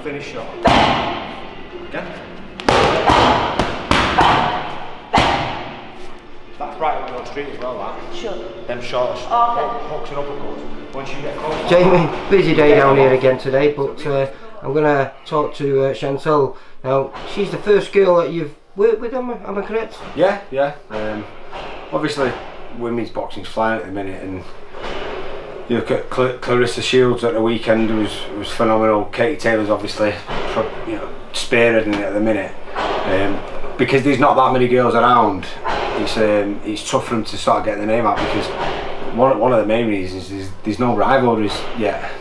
Finish shot. Again. That's right on your street as well, that. Sure. Them shots, hooks and uppercuts. Once you get caught. Jamie, busy day down here again today, but I'm going to talk to Chantelle. Now, she's the first girl that you've worked with, am I correct? Yeah. Obviously, women's boxing's flying at the minute, and you look at Clarissa Shields at the weekend was phenomenal. Katie Taylor's obviously, spearheading it at the minute. Because there's not that many girls around, it's tough for them to sort of get their name out, because one of the main reasons is there's no rivalries yet.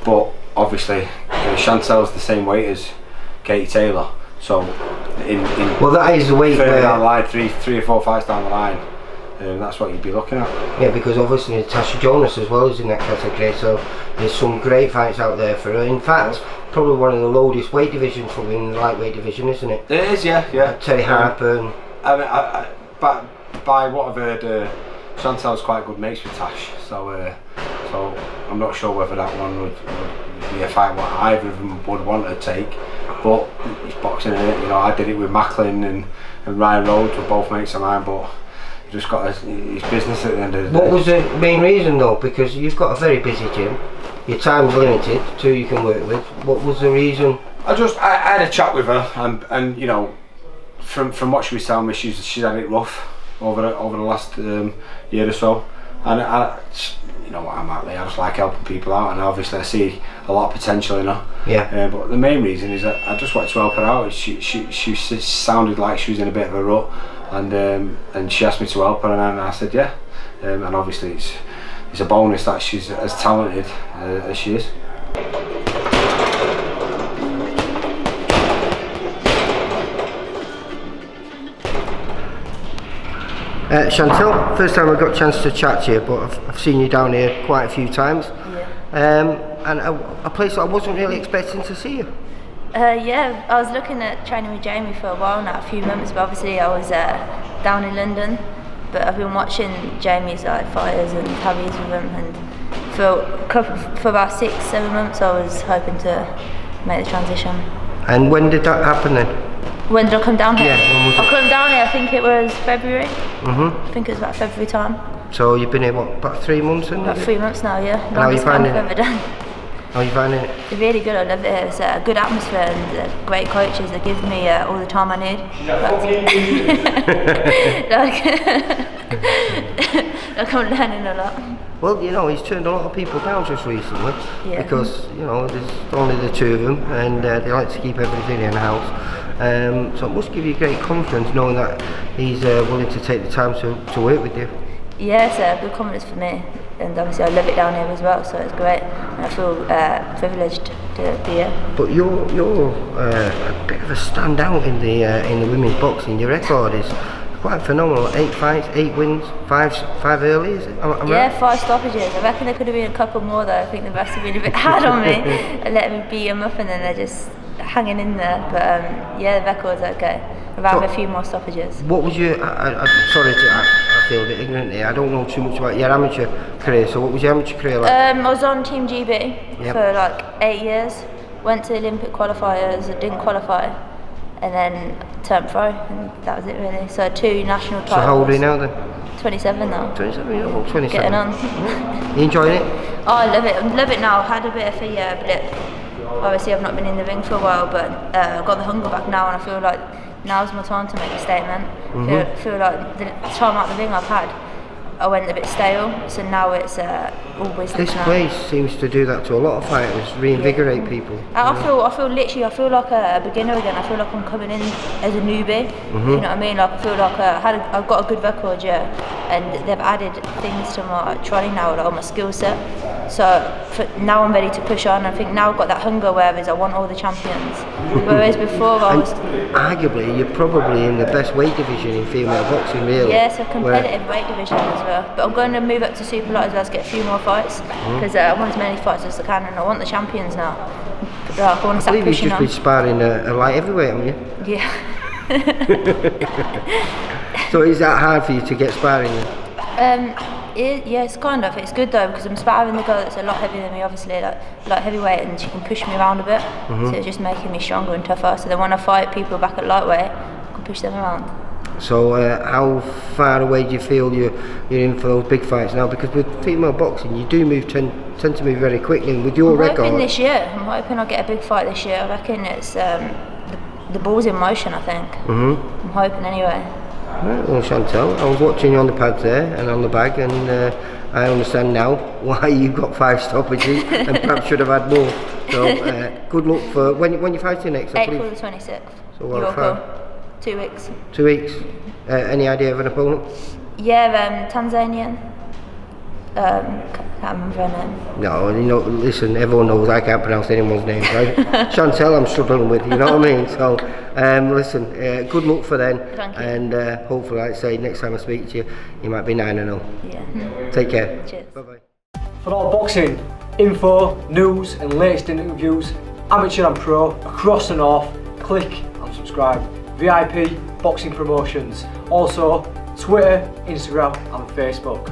But obviously, Chantelle's the same weight as Katie Taylor, so well, that is the weight further down the line, three or four fights down the line. That's what you'd be looking at. Yeah, because obviously Natasha Jonas as well is in that category, so there's some great fights out there for her. In fact, probably one of the lowest weight divisions for women in the lightweight division, isn't it? It is, yeah. Terry Harper. But by what I've heard, Chantelle's quite good mates with Tash, so I'm not sure whether that one would be a fight what either of them would want to take. But it's boxing, innit? I did it with Macklin and Ryan Rhodes, were both mates of mine, but just got his business at the end of the day. What was the main reason though? Because you've got a very busy gym, your time's limited to who you can work with. What was the reason? I had a chat with her, and from what she was telling me, she's had it rough over the last year or so, and you know what I'm at there, I just like helping people out, and obviously I see a lot of potential in her. Yeah. But the main reason is that I just wanted to help her out. She sounded like she was in a bit of a rut, and she asked me to help her, and I said yeah. And obviously it's a bonus that she's as talented as she is. Chantelle, first time I got a chance to chat to you, but I've seen you down here quite a few times. Yeah. And a place that I wasn't really expecting to see you. Yeah, I was looking at training with Jamie for a while now, a few months, but obviously I was down in London. But I've been watching Jamie's fighters and Tabby's with him, and for about 6-7 months I was hoping to make the transition. And when did that happen then? When did I come down here? Yeah, when was it? I come down here, I think it was February. I think it was about February time. So you've been here, what, about 3 months? About 3 months now, yeah. How are you finding it? Ever done. How are you finding it? It's really good, I love it here. It's a good atmosphere and great coaches that give me all the time I need. Like I'm learning a lot. Well, you know, he's turned a lot of people down just recently, because, you know, there's only the two of them, and they like to keep everything in the house. So it must give you great confidence knowing that he's willing to take the time to work with you. Yeah, it's a good confidence for me, and obviously I love it down here as well, so it's great, and I feel privileged to be here. But you're a bit of a standout in the women's boxing. Your record is quite phenomenal. 8 fights, 8 wins, 5 early, is it? Am I right? 5 stoppages. I reckon there could have been a couple more though. I think the rest have been a bit hard on me and let me beat them up, and then they're just hanging in there. But yeah, the record's okay. I've had a few more stoppages. What was your, I'm sorry I feel a bit ignorant here, I don't know too much about your amateur career, so what was your amateur career like? I was on Team GB for like 8 years, went to Olympic qualifiers, didn't qualify, and then turned pro, and that was it really. So 2 national titles. So how old are you now then? 27 now. 27, you're 27. Getting on. You enjoying it? Oh, I love it. I love it now. I've had a bit of a blip. Obviously I've not been in the ring for a while, but I've got the hunger back now, and I feel like now's my time to make a statement. I feel like the time out the ring I've had, I went a bit stale, so now it's all business. This place seems to do that to a lot of fighters, reinvigorate people. I feel like a beginner again. I feel like I'm coming in as a newbie. You know what I mean? Like I feel like I've got a good record, and they've added things to my trolley now, like on my skill set. So now I'm ready to push on. I think now I've got that hunger, whereas I want all the champions. Whereas before I was... Arguably, you're probably in the best weight division in female boxing, really. Yeah, it's a competitive weight division as well. But I'm going to move up to super light as well to get a few more fights, because I want as many fights as I can, and I want the champions now. I want to start pushing on. I believe you've just been sparring a light heavyweight, haven't you? Yeah. So is that hard for you to get sparring? Yes, kind of. It's good though because I'm sparring the girl that's a lot heavier than me, obviously, like heavyweight, and she can push me around a bit. So it's just making me stronger and tougher. So then when I fight people back at lightweight, I can push them around. So how far away do you feel you're in for those big fights now? Because with female boxing, you do tend to move very quickly. And with your record, I'm hoping this year. I'm hoping I'll get a big fight this year. I reckon it's the ball's in motion. I think. I'm hoping anyway. Right, well, Chantelle, I was watching you on the pads there and on the bag, and I understand now why you got 5 stoppages and perhaps should have had more. So good luck for when you're fighting next. April the 26th. So well, 2 weeks. 2 weeks. Any idea of an opponent? Yeah, Tanzanian. Can't remember her name. No, you know, listen, everyone knows I can't pronounce anyone's name, right? Chantelle I'm struggling with, you know what I mean? So, listen, good luck for then. Thank you. And hopefully, like I say, next time I speak to you, you might be 9-0. Yeah. Take care. Cheers. Bye-bye. For all boxing info, news and latest interviews, amateur and pro, across the north, click and subscribe. VIP Boxing Promotions. Also, Twitter, Instagram and Facebook.